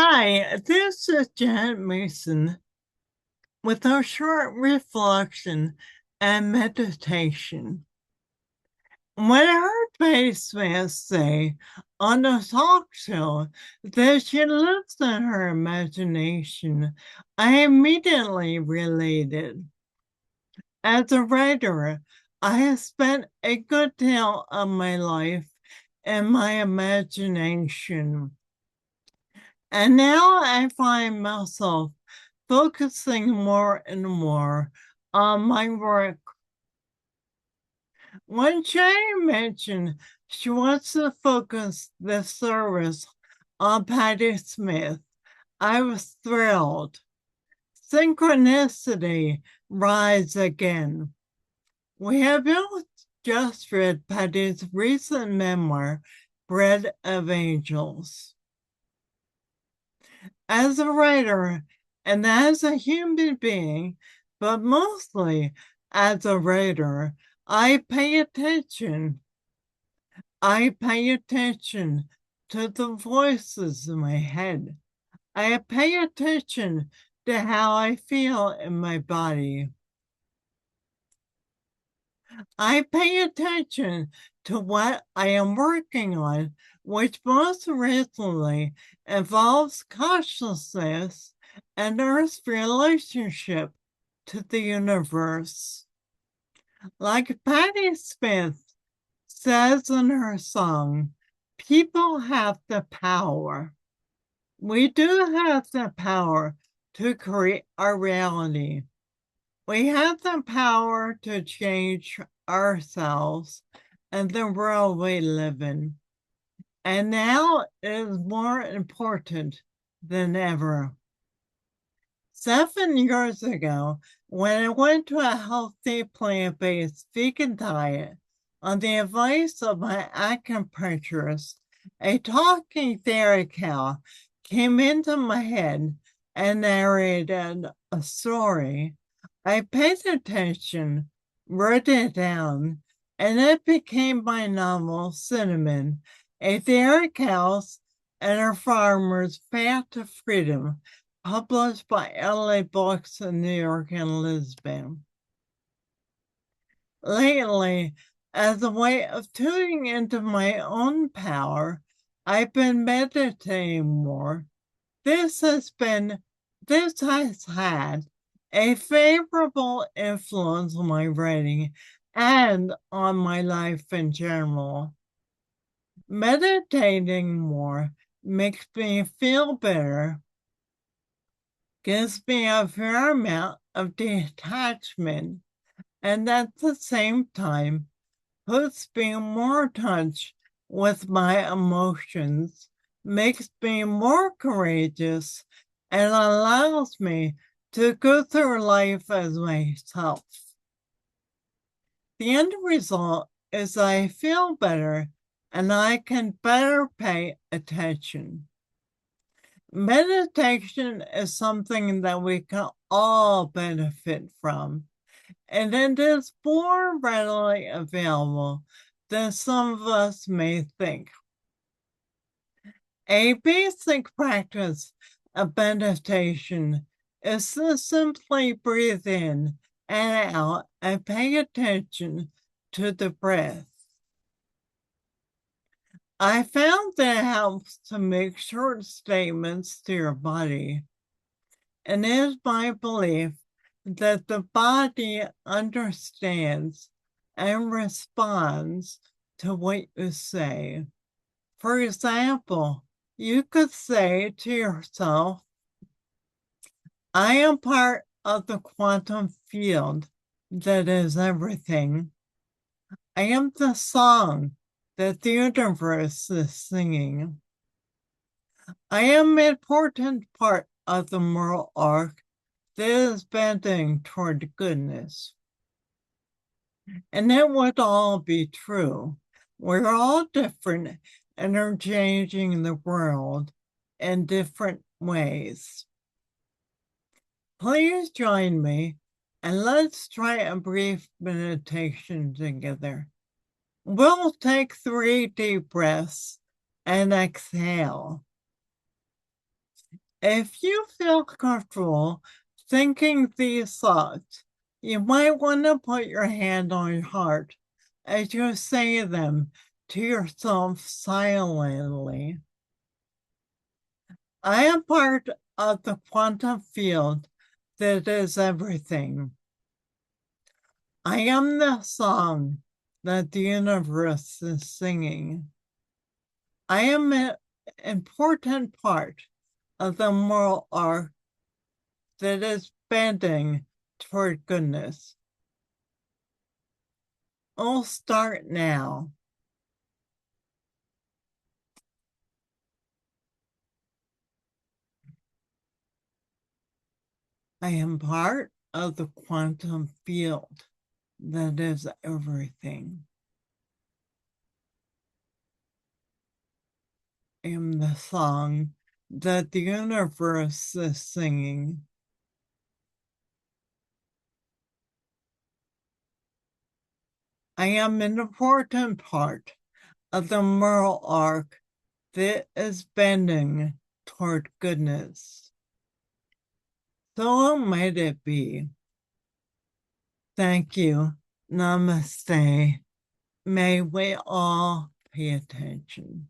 Hi, this is Janet Mason with a short reflection and meditation. When I heard Patti Smith say on a talk show that she lives in her imagination, I immediately related. As a writer, I have spent a good deal of my life in my imagination. And now I find myself focusing more and more on my work. When Jay mentioned she wants to focus the service on Patti Smith, I was thrilled. Synchronicity rise again. We have just read Patti's recent memoir, Bread of Angels. As a writer and as a human being, but mostly as a writer, I pay attention. I pay attention to the voices in my head. I pay attention to how I feel in my body. I pay attention to what I am working on, which most recently involves consciousness and Earth's relationship to the universe. Like Patti Smith says in her song, people have the power. We do have the power to create our reality. We have the power to change ourselves and the world we live in. And now it is more important than ever. 7 years ago, when I went to a healthy plant-based vegan diet, on the advice of my acupuncturist, a talking dairy cow came into my head and narrated a story. I paid attention, wrote it down, and it became my novel, Cinnamon, a dairy cow's and her farmer's path to freedom, published by Adelaide Books in New York and Lisbon. Lately, as a way of tuning into my own power, I've been meditating more. This has had a favorable influence on my writing and on my life in general. Meditating more makes me feel better, gives me a fair amount of detachment, and at the same time puts me more in touch with my emotions, makes me more courageous, and allows me to go through life as myself. The end result is I feel better and I can better pay attention. Meditation is something that we can all benefit from, and it is more readily available than some of us may think. A basic practice of meditation is to simply breathe in and out and pay attention to the breath. I found that it helps to make short statements to your body, and it is my belief that the body understands and responds to what you say. For example, you could say to yourself, I am part of the quantum field that is everything. I am the song that the universe is singing. I am an important part of the moral arc that is bending toward goodness. And that would all be true. We're all different and are changing the world in different ways. Please join me and let's try a brief meditation together. We'll take 3 deep breaths and exhale. If you feel comfortable thinking these thoughts, you might want to put your hand on your heart as you say them to yourself silently. I am part of the quantum field that is everything. I am the song that the universe is singing. I am an important part of the moral arc that is bending toward goodness. I'll start now. I am part of the quantum field that is everything. I am the song that the universe is singing. I am an important part of the moral arc that is bending toward goodness. So might it be. Thank you. Namaste. May we all pay attention.